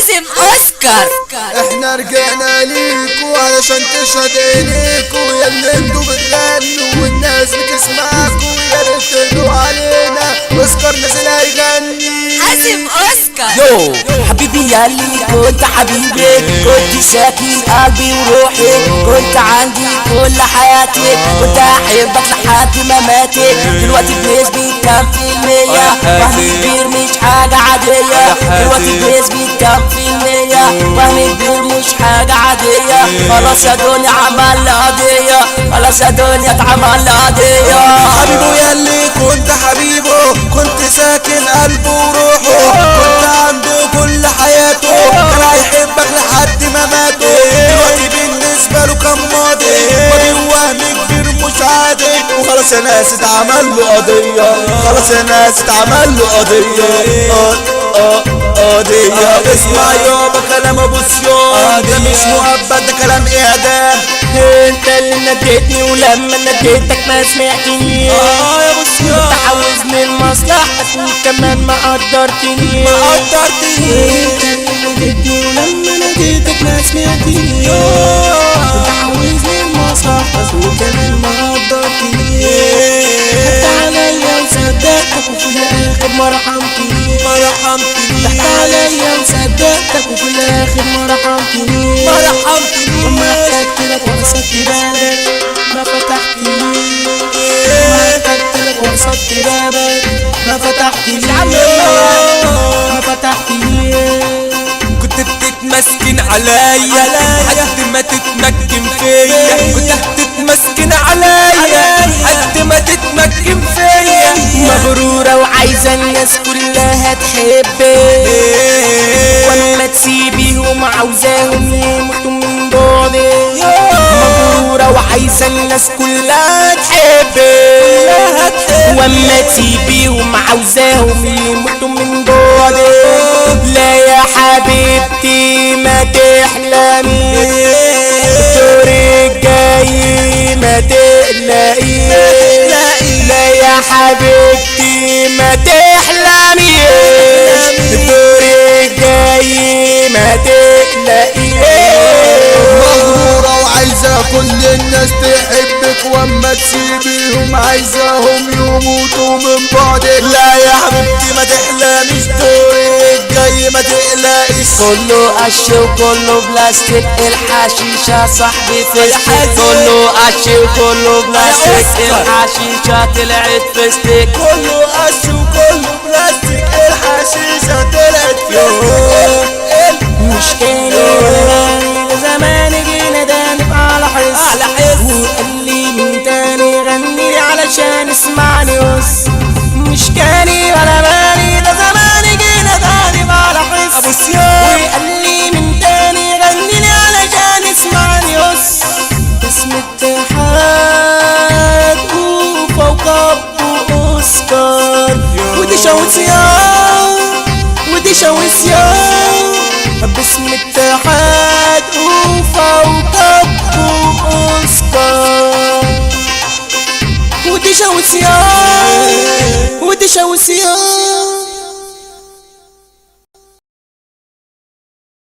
حازم اوسكار. احنا رجعنا ليكوا علشان تشهد عينيكوا يا اللي انتوا بتغنوا والناس بتسمعكوا، يا ريت تدوا علينا اوسكار نازل هيغني. حازم اوسكار. يو حبيبي ياللي كنت حبيبي، كنت ساكن قلبي وروحي، كنت عندي كل حياتي، كنت احبك لحد ما ماتي. دلوقتي بنسبة كام في المية؟ وهم كبير مش حاجة عادية. دلوقتي بنسبة كام في المية؟ وهم كبير مش حاجة عادية. خلاص يا دنيا عمل لي قضية، خلاص يا دنيا اتعمل لي قضية. حبيبه ياللي كنت حبيبه، كنت ساكن قلبه وروحه، كنت عنده كل حياته، كان هيحبك لحد ما ماته. دلوقتي بالنسبة له كان ماضي، ماضي ووهم كبير مش عادي. وخلاص يا ناس اتعمل له قضية، خلاص يا ناس اتعمل له قضية. قضية. اسمع يابا كلام ابو سيون، ده مش مؤبد، ده كلام اعدام. انت اللي ناديتني ولما ناديتك ما سمعتني. يا ابو سيون انت عاوزني لمصلحتك وكمان ما قدرتني. انت اللي ناديتني ولما ناديتك ما سمعتني. انت عاوزني لمصلحتك وكمان ما قدرتني. ضحكت عليا وصدقتك وفي الاخر ما رحمتني. ضحكت عليا وصدقتك وفي الاخر ما رحمتني. وما احتجت لك وقصدت بابك ما فتحتني. وما احتجت لك وقصدت بابك ما فتحتني. ما فتحتني. كنت بتتمسكن عليا حد ما تتمكن فيا، كنت بتتمسكن عليا حد ما تتمكن فيا. مغرورة وعايزة الناس كلها تحبك، ولما تسيبيهم عاوزاهم يموتوا من بعدك. مغرورة وعايزة الناس كلها تحبك، واما تسيبيهم عاوزاهم يموتوا من بعدك. لا يا حبيبتي ما تحلمي، الطريق جاي ما تقلقي. لا يا حبيبتي ما تحلمي، الطريق جاي ما تقلقي. مغرورة وعايزة كل الناس تحبك، واما تسيبيهم عايزاهم يموتوا من بعدك. لا يا حبيبتي ما تحلميش، دورك جاي ما تقلقيش. كله قش وكله بلاستيك، الحشيشة صاحبي فستك. كله قش وكله بلاستيك، الحشيشة طلعت فستك. كله قش وكله بلاستيك، الحشيشة طلعت فستك. مش تاني ولا زمان جينا ده نبقى على حس. وقال لي من تاني غني لي علشان اسمعني بس. مش كاني ولا ماني ده زمان جينا ده نبقى على حس. ابو سيون وقال لي من تاني غني لي علشان اسمعني بس. اسم اتحاد وفوق ابو اوسكار، ودي شوسيان ودي شوسيان. باسم اتحاد